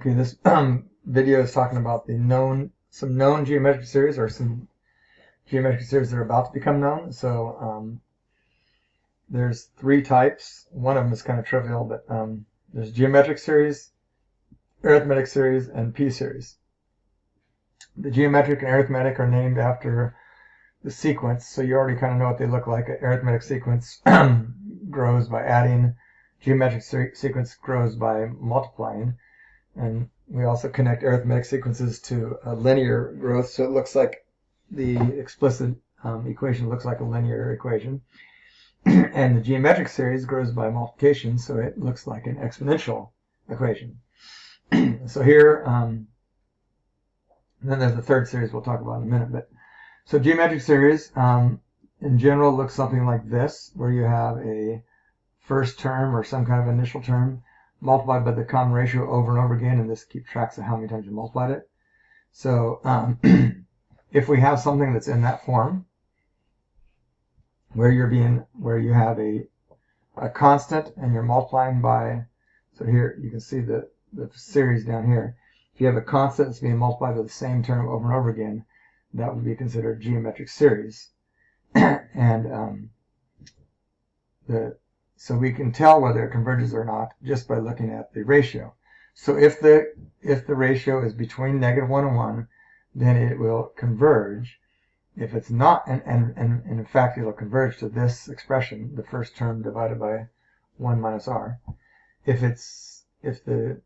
Okay, this video is talking about some known geometric series, or some geometric series that are about to become known. So there's three types. One of them is kind of trivial, but there's geometric series, arithmetic series, and p-series. The geometric and arithmetic are named after the sequence, so you already kind of know what they look like. An arithmetic sequence grows by adding, geometric sequence grows by multiplying, and we also connect arithmetic sequences to a linear growth, so it looks like the explicit equation looks like a linear equation. And the geometric series grows by multiplication, so it looks like an exponential equation. So here, then there's the third series we'll talk about in a minute. But so geometric series, in general, looks something like this, where you have a first term or some kind of initial term multiplied by the common ratio over and over again, and this keeps track of how many times you multiplied it. So if we have something that's in that form, where you have a constant and you're multiplying by, so here you can see the series down here. If you have a constant that's being multiplied by the same term over and over again, that would be considered geometric series. And so we can tell whether it converges or not just by looking at the ratio. So if the ratio is between -1 and 1, then it will converge. If it's not, and in fact it'll converge to this expression, the first term divided by 1 minus r. If the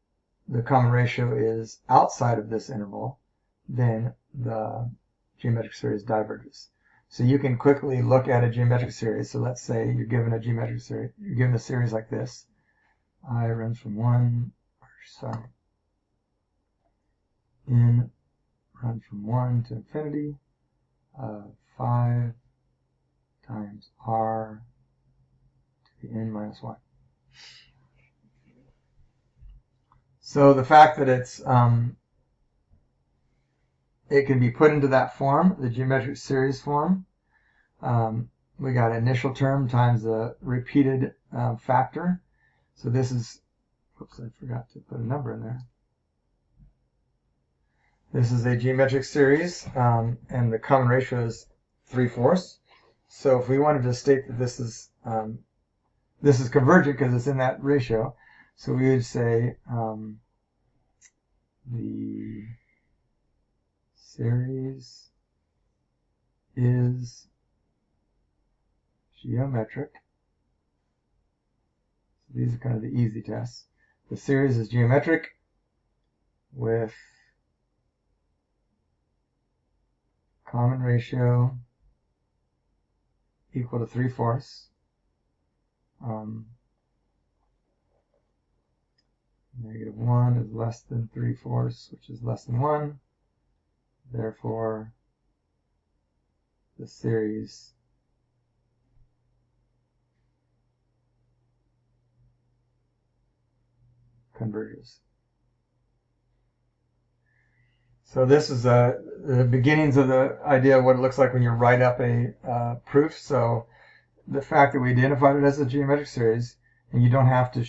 common ratio is outside of this interval, then the geometric series diverges. So you can quickly look at a geometric series. So let's say you're given a geometric series, you're given a series like this. I runs from 1, n runs from 1 to infinity, 5 times r to the n minus 1. So the fact that it can be put into that form, the geometric series form. We got initial term times the repeated factor. So this is, whoops, I forgot to put a number in there. This is a geometric series, and the common ratio is 3/4. So if we wanted to state that this is convergent because it's in that ratio, so we would say the series is geometric. So these are kind of the easy tests. The series is geometric with common ratio equal to 3/4. -1 is less than 3/4, which is less than 1. Therefore, the series converges. So this is the beginnings of the idea of what it looks like when you write up a proof. So the fact that we identified it as a geometric series, and you don't have to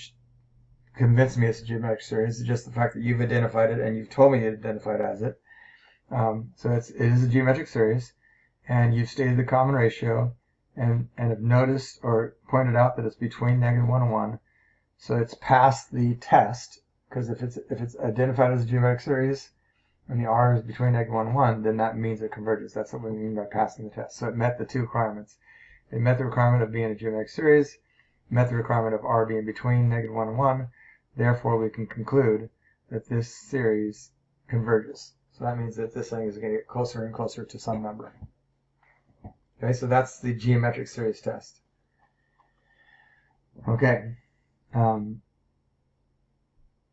convince me it's a geometric series, it's just the fact that you've identified it and you've told me you identified it as it. So it is a geometric series, and you've stated the common ratio, and have noticed or pointed out that it's between -1 and 1. So it's passed the test, because if it's identified as a geometric series and the r is between -1 and 1, then that means it converges. That's what we mean by passing the test. So it met the two requirements. It met the requirement of being a geometric series, met the requirement of r being between -1 and 1. Therefore, we can conclude that this series converges. So that means that this thing is going to get closer and closer to some number. Okay, so that's the geometric series test. Okay.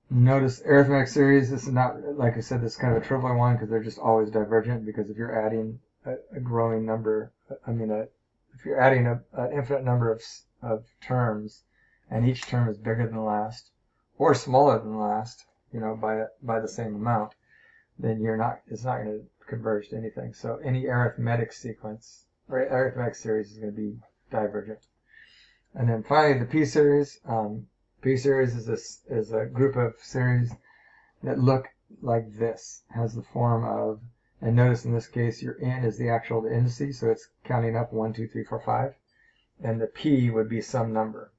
Notice arithmetic series. This is not, like I said, this is kind of a trivial one because they're just always divergent. Because if you're adding a growing number, if you're adding an infinite number of terms, and each term is bigger than the last or smaller than the last, by the same amount, then it's not going to converge to anything. So any arithmetic sequence or arithmetic series is going to be divergent. And then finally, the p-series. P-series is a group of series that look like this, has the form of, and notice in this case your n is the actual indices, so it's counting up 1, 2, 3, 4, 5, and the p would be some number.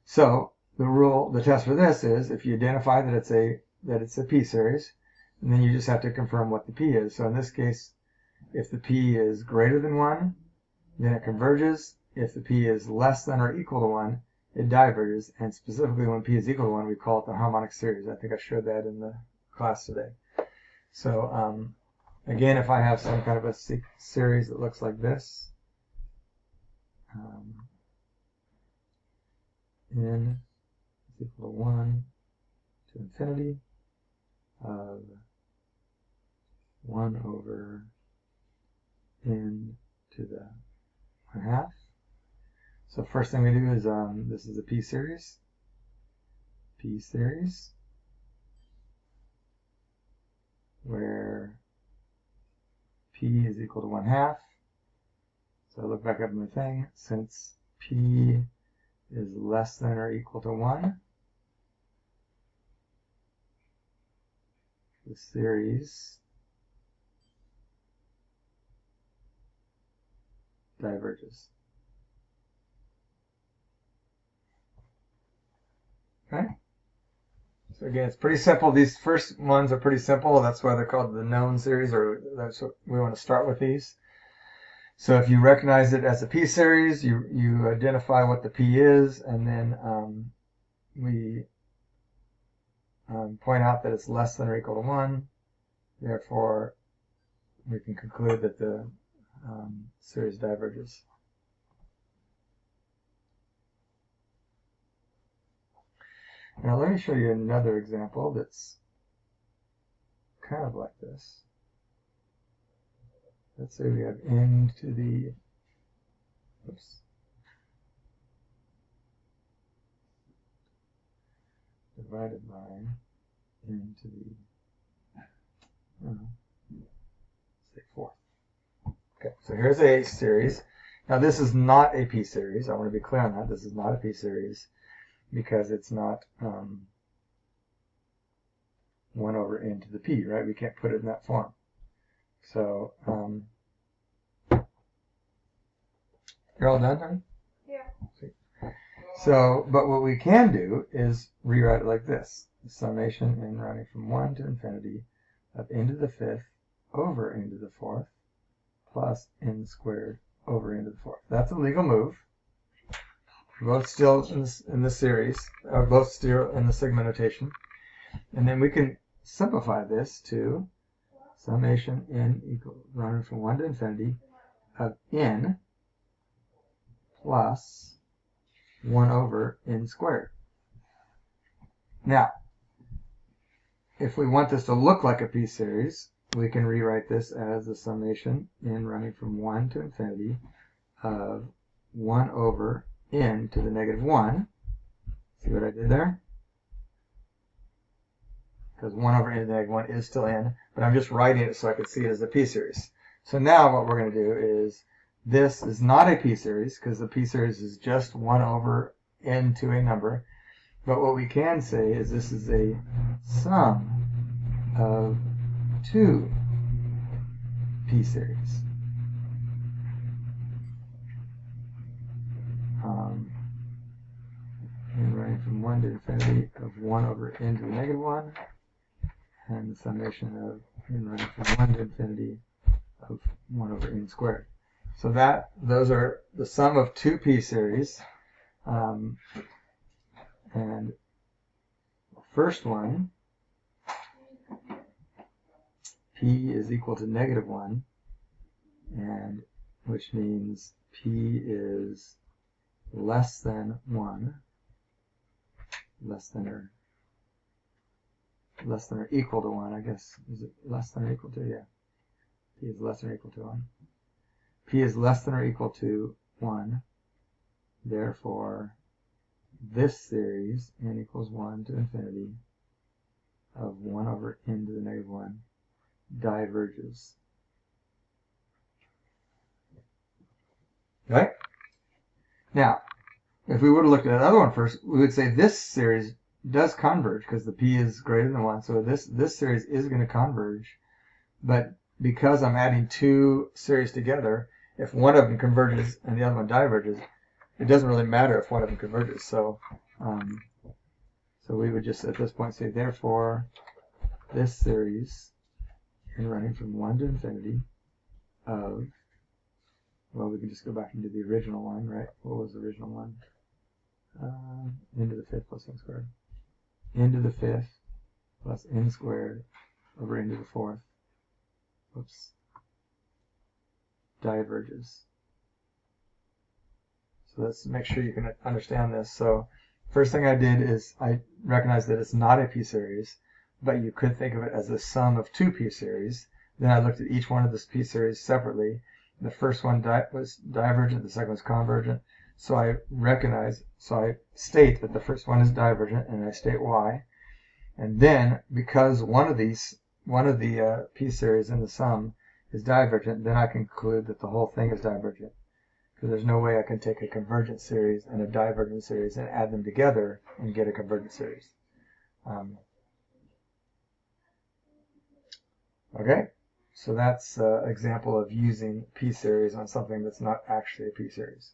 So the test for this is if you identify that it's a p series, and then you just have to confirm what the p is. So in this case, if the p is greater than 1, then it converges. If the p is less than or equal to 1, it diverges. And specifically when p is equal to 1, we call it the harmonic series. I think I showed that in the class today. So again, if I have some kind of a series that looks like this, n is equal to 1 to infinity of 1 over n to the 1/2. So first thing we do is this is a p series, where p is equal to 1/2. So I look back up in the thing. Since p is less than or equal to 1, the series diverges. Okay? So again, it's pretty simple. These first ones are pretty simple. That's why they're called the known series, or that's what we want to start with these. So if you recognize it as a p series, you identify what the p is, and then we point out that it's less than or equal to 1. Therefore, we can conclude that the series diverges. Now let me show you another example that's kind of like this. Let's say we have n to the, divided by n to the, say 4th. Okay, so here's a series. Now this is not a p series. I want to be clear on that. This is not a p series because it's not 1 over n to the p, right? We can't put it in that form. So, you're all done, honey? Yeah. So, but what we can do is rewrite it like this. The summation n running from 1 to infinity of n to the 5th over n to the 4th plus n squared over n to the 4th. That's a legal move. Both still in the series, or both still in the sigma notation. And then we can simplify this to summation n equal running from 1 to infinity of n plus 1 over n squared. Now, if we want this to look like a p series, we can rewrite this as the summation n running from 1 to infinity of 1 over n to the negative 1. See what I did there? Because 1 over n to the negative 1 is still n, but I'm just writing it so I can see it as a p series. So now what we're going to do is, this is not a p series, because the p series is just 1 over n to a number. But what we can say is this is a sum of 2 p series. And running from 1 to infinity of 1 over n to the negative 1, and the summation of n running from 1 to infinity of 1 over n squared. So those are the sum of 2 p series. And the first one, p is equal to negative 1, and which means p is less than 1, less than or equal to 1, I guess. Is it less than or equal to? Yeah. P is less than or equal to 1. P is less than or equal to 1. Therefore, this series, n equals 1 to infinity of 1 over n to the negative 1, diverges. Okay? Now, if we would have looked at another one first, we would say this series does converge because the p is greater than 1. So this series is going to converge. But because I'm adding two series together, if one of them converges and the other one diverges, it doesn't really matter if one of them converges. So so we would just at this point say, therefore, this series is running from 1 to infinity of, well, we can just go back into the original one, right? What was the original one? Into the fifth plus n squared. Into the fifth plus n squared over into the fourth. Whoops. Diverges. So let's make sure you can understand this. So first thing I did is I recognized that it's not a p-series, but you could think of it as the sum of two p-series. Then I looked at each one of the p-series separately. The first one was divergent, the second was convergent. So I state that the first one is divergent, and I state why. And then, because one of the p-series in the sum is divergent, then I conclude that the whole thing is divergent. Because there's no way I can take a convergent series and a divergent series and add them together and get a convergent series. Okay, so that's an example of using p-series on something that's not actually a p-series.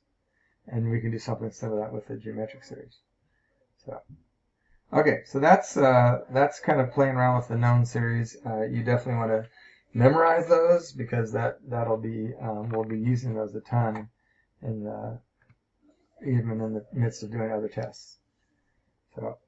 And we can do something similar to that with the geometric series. So, okay, so that's kind of playing around with the known series. You definitely want to memorize those because that'll be we'll be using those a ton even in the midst of doing other tests. So